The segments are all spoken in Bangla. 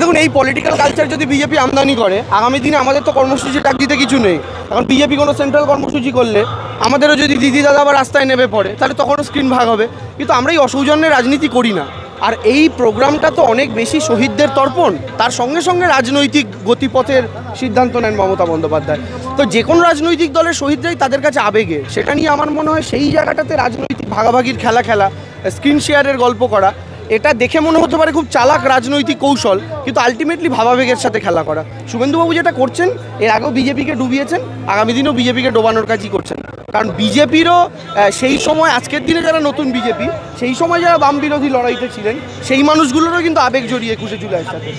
দেখুন, এই পলিটিক্যাল কালচার যদি বিজেপি আমদানি করে, আগামী দিনে আমাদের তো কর্মসূচি ডাক দিতে কিছু নেই। এখন বিজেপি কোনো সেন্ট্রাল কর্মসূচি করলে আমাদেরও যদি দিদি দাদা আবার রাস্তায় নেমে পড়ে, তাহলে তখনও স্ক্রিন ভাগ হবে। কিন্তু আমরা এই অসৌজন্যের রাজনীতি করি না। আর এই প্রোগ্রামটা তো অনেক বেশি শহীদদের তর্পণ, তার সঙ্গে সঙ্গে রাজনৈতিক গতিপথের সিদ্ধান্ত নেন মমতা বন্দ্যোপাধ্যায়। তো যে কোনো রাজনৈতিক দলের শহীদরাই তাদের কাছে আবেগে, সেটা নিয়ে আমার মনে হয় সেই জায়গাটাতে রাজনৈতিক ভাগাভাগির খেলা, স্ক্রিন শেয়ারের গল্প করা, এটা দেখে মনে হতে পারে খুব চালাক রাজনৈতিক কৌশল, কিন্তু আলটিমেটলি ভাবাবেগের সাথে খেলা করা। শুভেন্দুবাবু যেটা করছেন, এর আগেও বিজেপিকে ডুবিয়েছেন, আগামী দিনেও বিজেপিকে ডোবানোর কাজই করছেন। কারণ বিজেপিরও সেই সময়, আজকের দিনে যারা নতুন বিজেপি, সেই সময় যারা বাম বিরোধী লড়াইতে ছিলেন, সেই মানুষগুলোরও কিন্তু আবেগ জড়িয়ে 21শে জুলাইয়ের সাথে।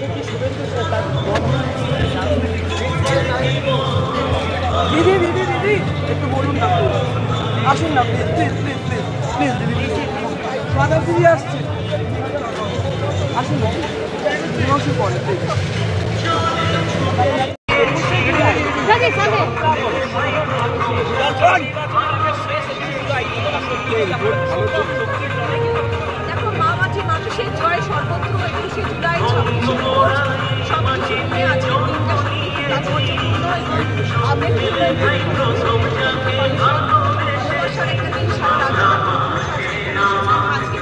একটু বলুন না, আসুন না please please please please please দিদি, সাদা ফিরে আসছে, আসুন না বিমর্ষ পরে প্লিজ। দেখো, মা মাটি মানুষের জয় সর্বত্র 21শে জুলাই 26 সব কিছু নিয়ে আজকে দিনটা সত্যি তাৎপর্যপূর্ণ এবং আবেগপূর্ণ ভালোবাসার একটা দিন। সারা রাজ্য আজকে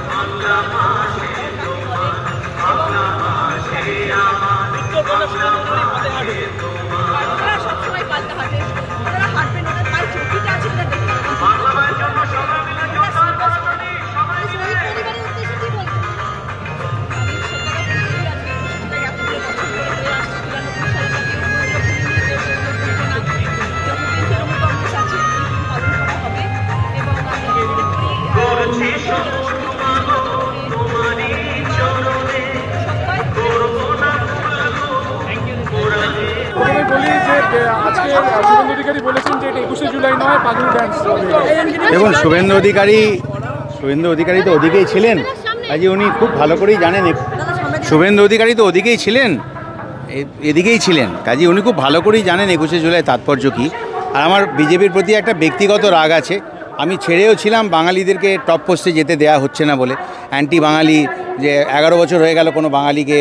সবসময় পাল্টা হাঁটে, ওনারা হাঁটবেন, ওনার পায়ে চটিটা আছে, ওটা দেখতে দেখুন, শুভেন্দু অধিকারী তো ওদিকেই ছিলেন, আজ উনি খুব ভালো করেই জানেন। শুভেন্দু অধিকারী তো ওদিকেই ছিলেন, এদিকেই ছিলেন, কাজে উনি খুব ভালো করেই জানেন 21শে জুলাই তাৎপর্য কী। আর আমার বিজেপির প্রতি একটা ব্যক্তিগত রাগ আছে। আমি ছেড়েও ছিলাম বাঙালিদেরকে টপ পোস্টে যেতে দেওয়া হচ্ছে না বলে, অ্যান্টি বাঙালি, যে 11 বছর হয়ে গেল কোনো বাঙালিকে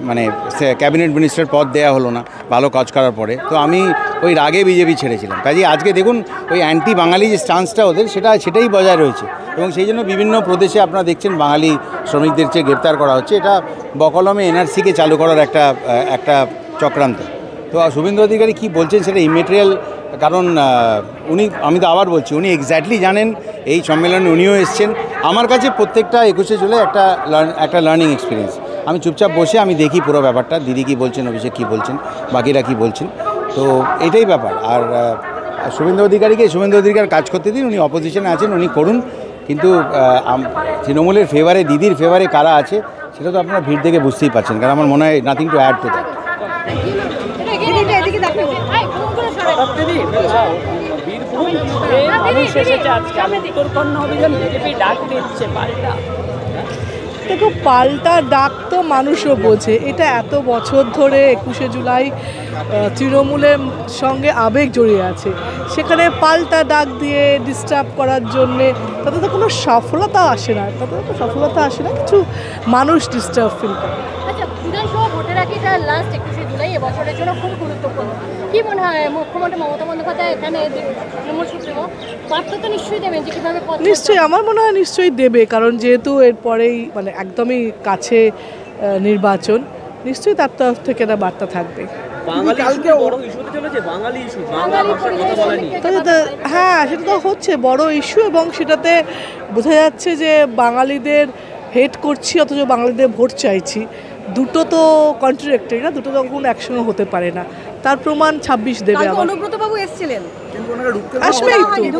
মানে ক্যাবিনেট মিনিস্টার পদ দেওয়া হলো না ভালো কাজ করার পরে। তো আমি ওই রাগে বিজেপি ছেড়েছিলাম। কাজে আজকে দেখুন, ওই অ্যান্টি বাঙালি যে স্টান্সটা ওদের, সেটাই বজায় রয়েছে। এবং সেই জন্য বিভিন্ন প্রদেশে আপনারা দেখছেন বাঙালি শ্রমিকদের চেয়ে গ্রেপ্তার করা হচ্ছে। এটা বকলমে এনআরসিকে চালু করার একটা চক্রান্ত। তো শুভেন্দু অধিকারী কী বলছেন সেটা ইমেটেরিয়াল, কারণ আমি তো আবার বলছি, উনি এক্স্যাক্টলি জানেন এই সম্মেলনে উনিও এসছেন। আমার কাছে প্রত্যেকটা 21শে জুলাই একটা লার্নিং এক্সপিরিয়েন্স। আমি চুপচাপ বসে আমি দেখি পুরো ব্যাপারটা, দিদি কী বলছেন, অভিষেক কী বলছেন, বাকিরা কী বলছেন। তো এটাই ব্যাপার। আর শুভেন্দু অধিকার কাজ করতে দিন, উনি অপোজিশনে আছেন, উনি করুন। কিন্তু তৃণমূলের ফেভারে, দিদির ফেভারে কারা আছে সেটা তো আপনারা ভিড় থেকে বুঝতেই পারছেন। কারণ আমার মনে হয় nothing to add to that. দেখো, পাল্টা ডাক তো মানুষও বোঝে। এটা এত বছর ধরে 21শে জুলাই তৃণমূলের সঙ্গে আবেগ জড়িয়ে আছে, সেখানে পাল্টা ডাক দিয়ে ডিস্টার্ব করার জন্যে তাতে তো কোনো সফলতা আসে না, কিছু মানুষ ডিস্টার্ব ফিল করে। আচ্ছা, বিধানসভা ভোটের আগে এটা লাস্ট 21শে জুলাই এবছরের জন্য খুব গুরুত্বপূর্ণ। কি মনে হয় মুখ্যমন্ত্রী মমতা বন্দ্যোপাধ্যায় এখানে তৃণমূল সুপ্রিমো বার্তা তো নিশ্চয়ই দেবেন যে কীভাবে? নিশ্চয়ই, আমার মনে হয় নিশ্চয়ই দেবে, কারণ যেহেতু এরপরেই মানে একদমই কাছে নির্বাচন, নিশ্চয়ই তার তরফ থেকে একটা বার্তা থাকবে। হ্যাঁ, সেটা তো হচ্ছে বড় ইস্যু, এবং সেটাতে বোঝা যাচ্ছে যে বাঙালিদের হেট করছি অথচ বাঙালিদের ভোট চাইছি। দুটো তো কন্ট্রাডিক্টরি না, দুটো তো কখনো একসঙ্গে হতে পারে না। তার প্রমাণ 26 দেবে। অনুব্রত বাবু এসেছিলেন, আসবেই তো।